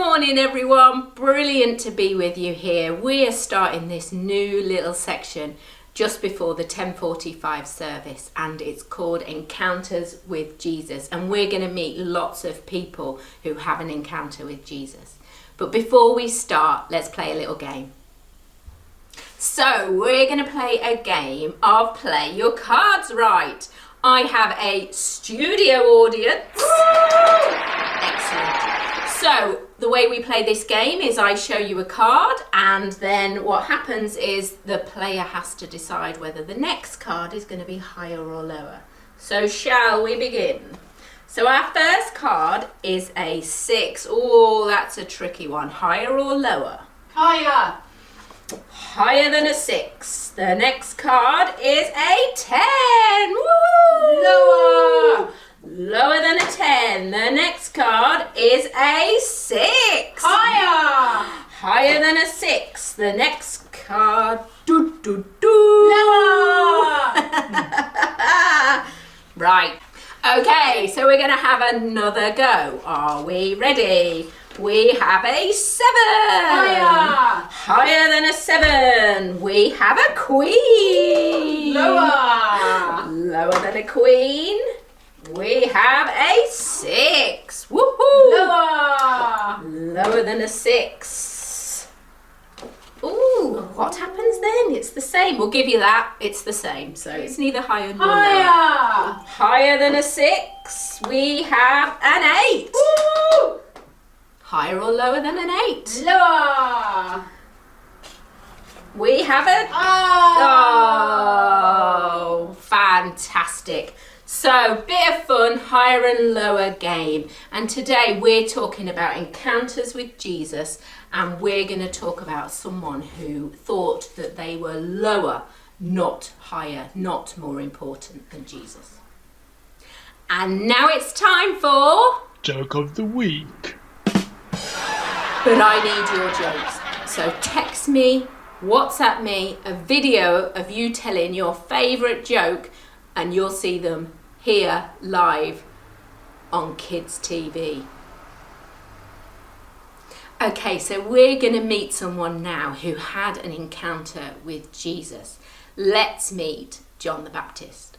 morning everyone, brilliant to be with you here. We are starting this new little section just before the 10:45 service and it's called Encounters with Jesus, and we're going to meet lots of people who have an encounter with Jesus. But before we start, let's play a little game. So we're going to play a game of Play Your Cards Right. I have a studio audience. Excellent. So the way we play this game is I show you a card, and then what happens is the player has to decide whether the next card is going to be higher or lower. So shall we begin? So our first card is a 6. Oh, that's a tricky one. Higher or lower? Higher. Higher than a 6. The next card is a 10. Woo! Lower. Lower than a 10. The next card is a 6. Higher. Higher than a 6. The next card. Lower. Right. Okay, so we're going to have another go. Are we ready? We have a 7. Higher. Higher than a 7. We have a queen. Lower. Lower than a queen. We have a 6. Woohoo! Lower. Lower than a 6. Ooh, what happens then? It's the same. We'll give you that. It's the same. So it's neither higher nor lower. Higher. Higher than a 6. We have an 8. Woo! Higher or lower than an 8? Lower. We have a... Oh, fantastic. So, bit of fun, higher and lower game. And today we're talking about encounters with Jesus, and we're going to talk about someone who thought that they were lower, not higher, not more important than Jesus. And now it's time for... Joke of the Week. But I need your jokes. So text me, WhatsApp me a video of you telling your favourite joke, and you'll see them here live on Kids TV. Okay, so we're going to meet someone now who had an encounter with Jesus. Let's meet John the Baptist.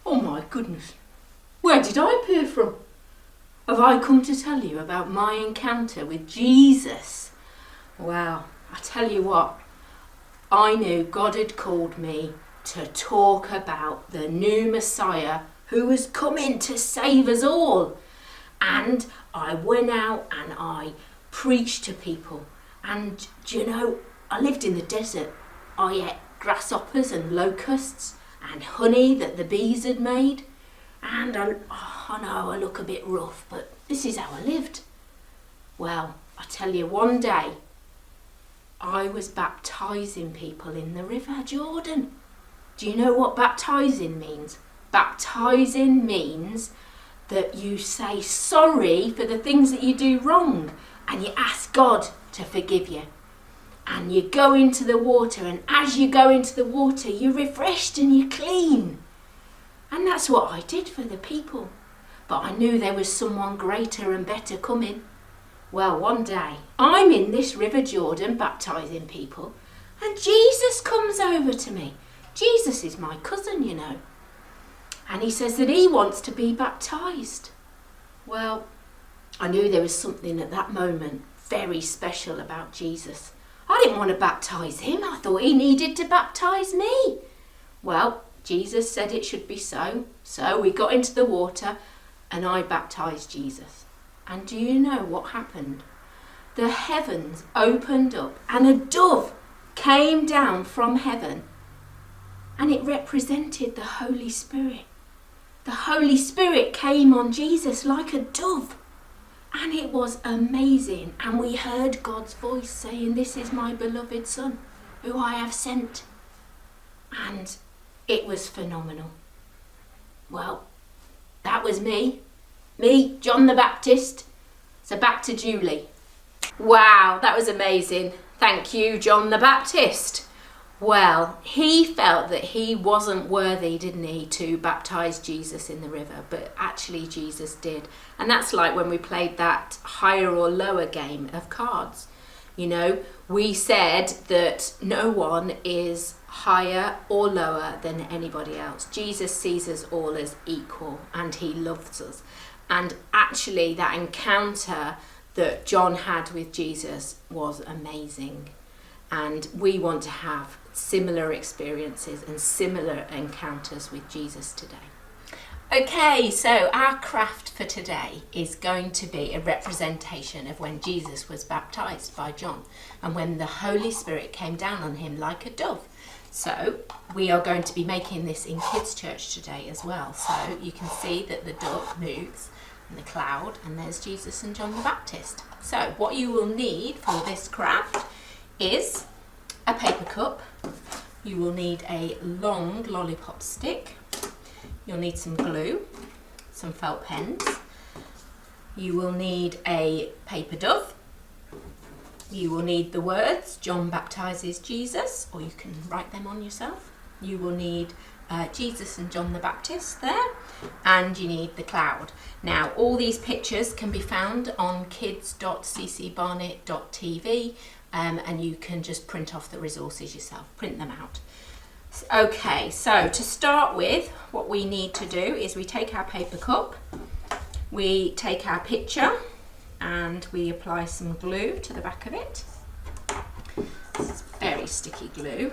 Oh my goodness, where did I appear from? Have I come to tell you about my encounter with Jesus? Well, I tell you what, I knew God had called me to talk about the new Messiah who was coming to save us all. And I went out and I preached to people. And do you know, I lived in the desert. I ate grasshoppers and locusts and honey that the bees had made. And I know I look a bit rough, but this is how I lived. Well, I tell you, one day I was baptising people in the River Jordan. Do you know what baptising means? Baptising means that you say sorry for the things that you do wrong and you ask God to forgive you. And you go into the water, and as you go into the water, you're refreshed and you're clean. And that's what I did for the people. But I knew there was someone greater and better coming. Well, one day, I'm in this River Jordan baptising people, and Jesus comes over to me. Jesus is my cousin, you know. And he says that he wants to be baptised. Well, I knew there was something at that moment very special about Jesus. I didn't want to baptise him. I thought he needed to baptise me. Well, Jesus said it should be so. So we got into the water and I baptised Jesus. And do you know what happened? The heavens opened up and a dove came down from heaven, and it represented the Holy Spirit. The Holy Spirit came on Jesus like a dove, and it was amazing. And we heard God's voice saying, "This is my beloved Son, who I have sent." And it was phenomenal. Well, that was me, John the Baptist. So back to Julie. Wow, that was amazing. Thank you, John the Baptist. Well, he felt that he wasn't worthy, didn't he, to baptize Jesus in the river, but actually Jesus did. And that's like when we played that higher or lower game of cards. You know, we said that no one is higher or lower than anybody else. Jesus sees us all as equal and he loves us. And actually that encounter that John had with Jesus was amazing. And we want to have similar experiences and similar encounters with Jesus today. Okay, so our craft for today is going to be a representation of when Jesus was baptized by John and when the Holy Spirit came down on him like a dove. So we are going to be making this in kids' church today as well. So you can see that the dove moves and the cloud, and there's Jesus and John the Baptist. So what you will need for this craft is a paper cup. You will need a long lollipop stick. You'll need some glue, some felt pens. You will need a paper dove. You will need the words John baptizes Jesus, or you can write them on yourself. You will need Jesus and John the Baptist there, and you need the cloud. Now all these pictures can be found on kids.ccbarnet.tv, and you can just print off the resources yourself, print them out. Okay, so to start with, what we need to do is we take our paper cup, we take our picture and we apply some glue to the back of it. This is very sticky glue.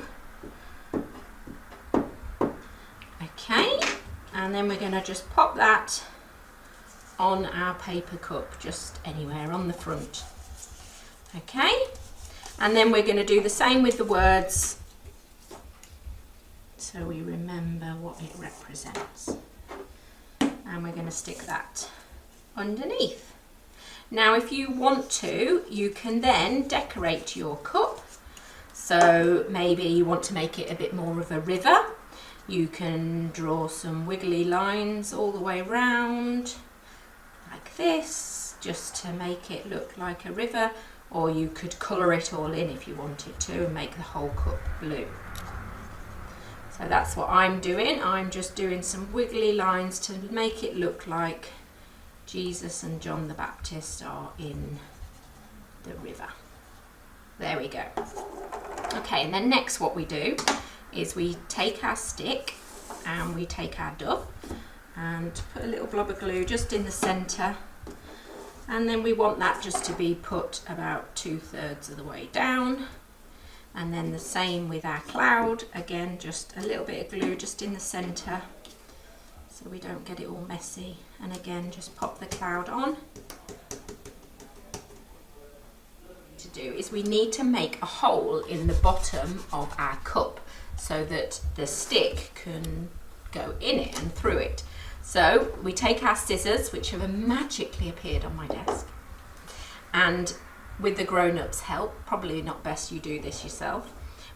Okay, and then we're going to just pop that on our paper cup, just anywhere on the front. Okay, and then we're going to do the same with the words, so we remember what it represents. And we're going to stick that underneath. Now if you want to, you can then decorate your cup. So maybe you want to make it a bit more of a river. You can draw some wiggly lines all the way around, like this, just to make it look like a river. Or you could colour it all in if you wanted to and make the whole cup blue. So that's what I'm doing. I'm just doing some wiggly lines to make it look like Jesus and John the Baptist are in the river. There we go. Okay, and then next what we do is we take our stick and we take our dove and put a little blob of glue just in the centre, and then we want that just to be put about 2/3 of the way down. And then the same with our cloud, again just a little bit of glue just in the centre so we don't get it all messy, and again just pop the cloud on. To do is we need to make a hole in the bottom of our cup so that the stick can go in it and through it. So we take our scissors, which have magically appeared on my desk, and with the grown-ups' help, probably not best you do this yourself,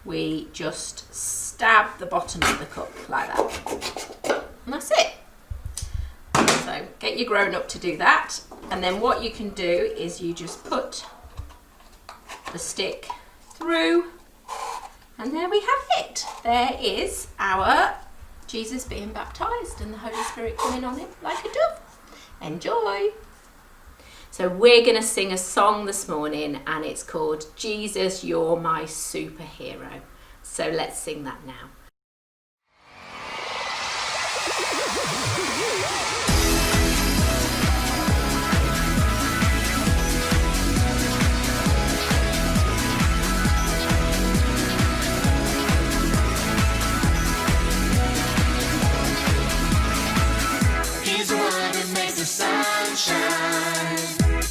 we just stab the bottom of the cup like that, and that's it. So get your grown-up to do that, and then what you can do is you just put the stick through, and there we have it. There is our Jesus being baptized and the Holy Spirit coming on him like a dove. Enjoy! So we're going to sing a song this morning, and it's called Jesus, You're My Superhero. So let's sing that now. He's the one who makes the sun shine.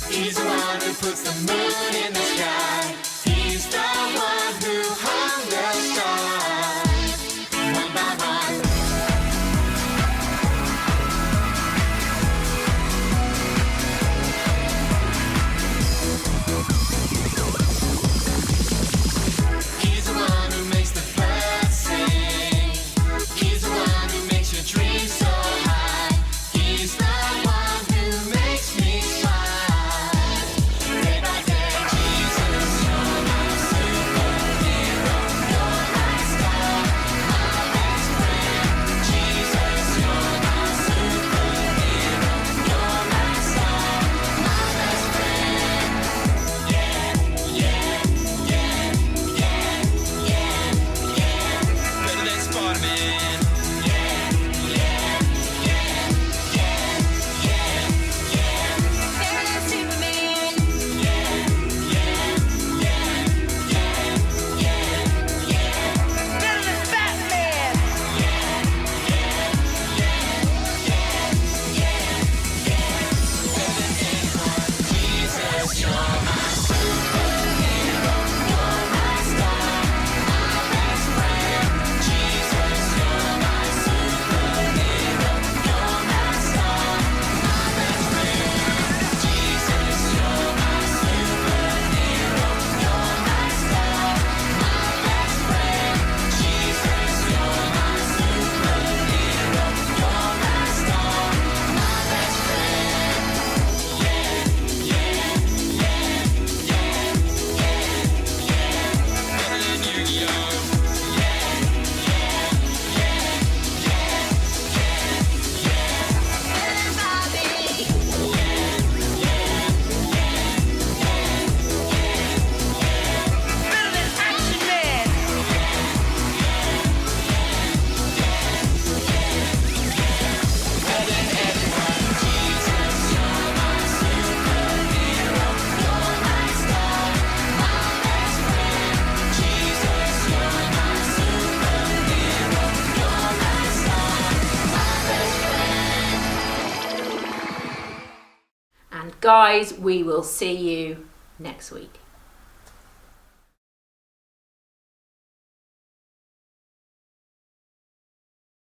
He's the one who puts the moon in the sky. He's the one who hung the stars one by one. He's the one who makes the birds sing. He's the one who makes your dreams so high. He's the one who makes me smile. Day by day, Jesus, you're guys, we will see you next week.